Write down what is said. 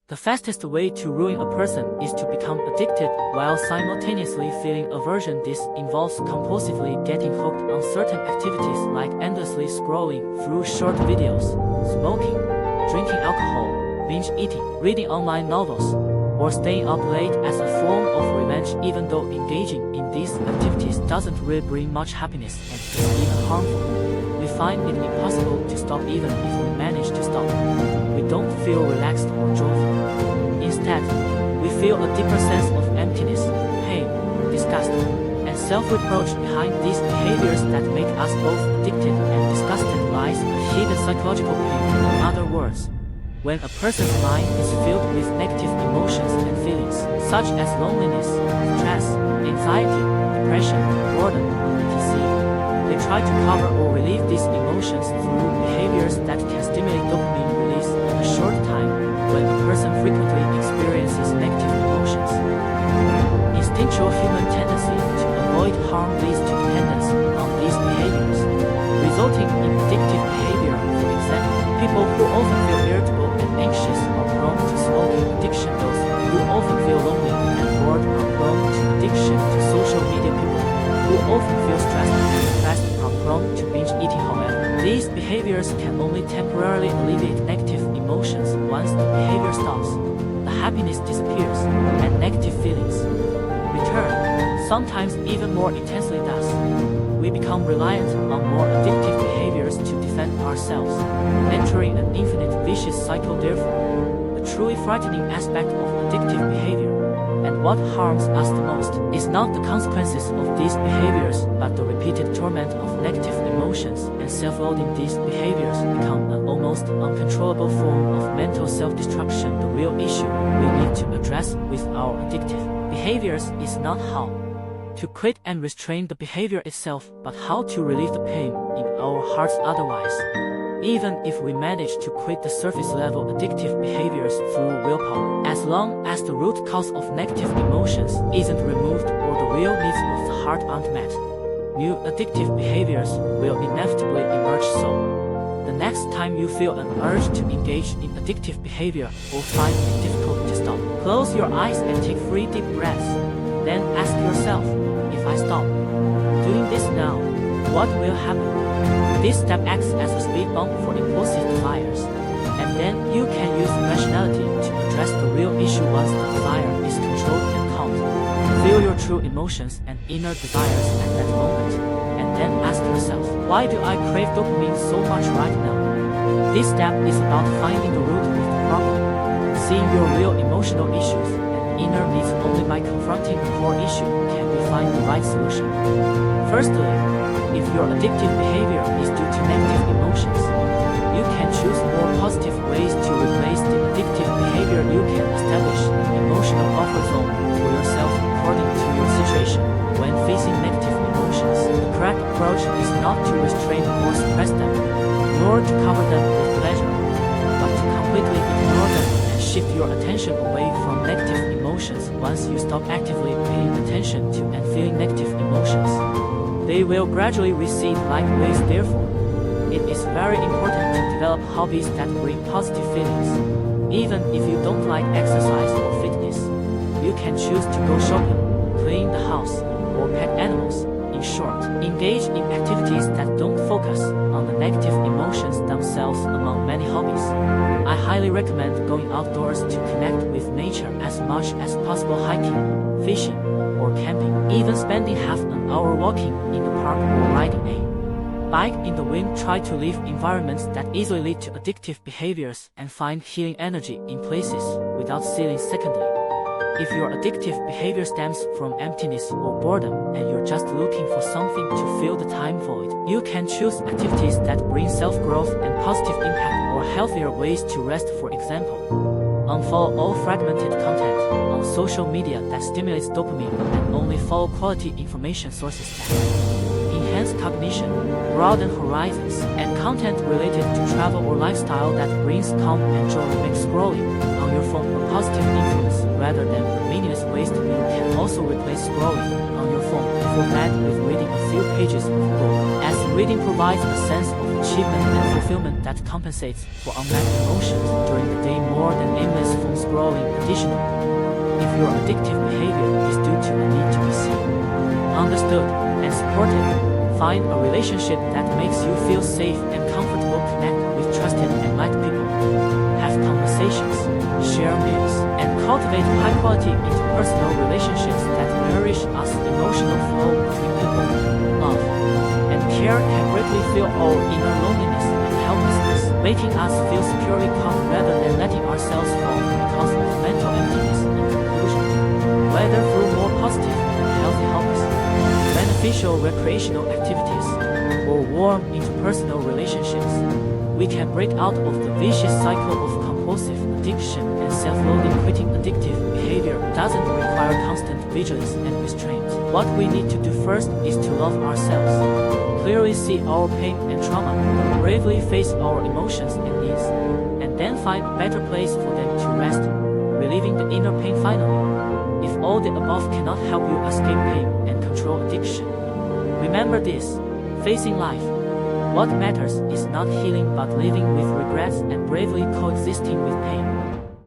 The fastest way to ruin a person is to become addicted while simultaneously feeling aversion. This involves compulsively getting hooked on certain activities like endlessly scrolling through short videos, smoking, drinking alcohol, binge eating, reading online novels, or staying up late as a form of revenge. Even though engaging in these activities doesn't really bring much happiness and is even harmful, we find it impossible to stop. Even if we manage to stop, we don't feel relaxed or joyful. Instead, we feel a deeper sense of emptiness, pain, disgust, and self-reproach. Behind these behaviors that make us both addicted and disgusted lies a hidden psychological pain. In other words, when a person's mind is filled with negative emotions and feelings, such as loneliness, stress, anxiety, depression, boredom, etc., they try to cover or relieve these emotions through behaviors that can stimulate dopamine release in a short time. When a person frequently experiences negative emotions, instinctual human tendency to avoid harm leads to dependence on these behaviors, resulting in addictive behavior. For example, people who often feel irritable and anxious are prone to smoking addiction. Those who often feel lonely and bored are prone to addiction to social media. People who often feel stressed and depressed are prone to binge eating. However, these behaviors can only temporarily alleviate negative emotions. Once the behavior stops, the happiness disappears and negative feelings return, sometimes even more intensely. Thus, we become reliant on more addictive behaviors to defend ourselves, entering an infinite vicious cycle. Therefore, the truly frightening aspect of addictive behavior, and what harms us the most, is not the consequences of these behaviors, but the repeated torment of negative emotions and self-loathing. These behaviors become an almost uncontrollable form of mental self-destruction. The real issue we need to address with our addictive behaviors is not how to quit and restrain the behavior itself, but how to relieve the pain in our hearts. Otherwise, even if we manage to quit the surface-level addictive behaviors through willpower, as long as the root cause of negative emotions isn't removed or the real needs of the heart aren't met, new addictive behaviors will inevitably emerge. So, the next time you feel an urge to engage in addictive behavior or find it difficult to stop, close your eyes and take 3 deep breaths. Then ask yourself, if I stop doing this now, what will happen? This step acts as a speed bump for impulsive desires, and then you can use rationality to address the real issue. Once the desire is controlled and calmed, feel your true emotions and inner desires at that moment, and then ask yourself, why do I crave dopamine so much right now? This step is about finding the root of the problem, seeing your real emotional issues and inner needs. Only by confronting the core issue can we find the right solution. Firstly, if your addictive behavior is due to negative emotions, you can choose more positive ways to replace the addictive behavior. You can establish an emotional buffer zone for yourself according to your situation. When facing negative emotions, the correct approach is not to restrain or suppress them, nor to cover them with pleasure, but to completely ignore them and shift your attention away from negative emotions. Once you stop actively paying attention to and feeling negative emotions, they will gradually recede like waves. Therefore, it is very important to develop hobbies that bring positive feelings. Even if you don't like exercise or fitness, you can choose to go shopping, clean the house, or pet animals. In short, engage in activities that don't focus on the negative emotions themselves. Among many hobbies, I highly recommend going outdoors to connect with nature as much as possible. Hiking, fishing, or camping. Even spending half an hour walking in the park or riding a bike in the wind. Try to leave environments that easily lead to addictive behaviors and find healing energy in places without ceiling. Secondly, if your addictive behavior stems from emptiness or boredom and you're just looking for something to fill the time void, you can choose activities that bring self-growth and positive impact, or healthier ways to rest. For example, unfollow all fragmented content on social media that stimulates dopamine and only follow quality information sources that enhance cognition, broaden horizons, and content related to travel or lifestyle that brings calm and joy. Make scrolling on your phone a positive influence rather than a meaningless waste. You can also replace scrolling on your phone before bed with reading a few pages of a book, as reading provides a sense of achievement and fulfillment that compensates for unmet emotions during the day more than aimless phone scrolling. Additionally, if your addictive behavior is due to a need to be seen, understood, and supported, find a relationship that makes you feel safe and comfortable. Connect with trusted and liked people. Have conversations, share meals, and cultivate high-quality interpersonal relationships that nourish us. Emotional flow between people, love, and care can greatly fill our inner loneliness and helplessness, making us feel securely calm rather than letting ourselves fall because of mental emptiness. In conclusion, whether through more positive and healthy hobbies, beneficial recreational activities, or warm interpersonal relationships, we can break out of the vicious cycle of compulsive addiction and self-loathing. Quitting addictive behavior doesn't require constant vigilance and restraint. What we need to do first is to love ourselves, clearly see our pain and trauma, bravely face our emotions and needs, and then find a better place for them to rest, relieving the inner pain. Finally, if all the above cannot help you escape pain and control addiction, remember this: facing life, what matters is not healing but living with regrets and bravely coexisting with pain.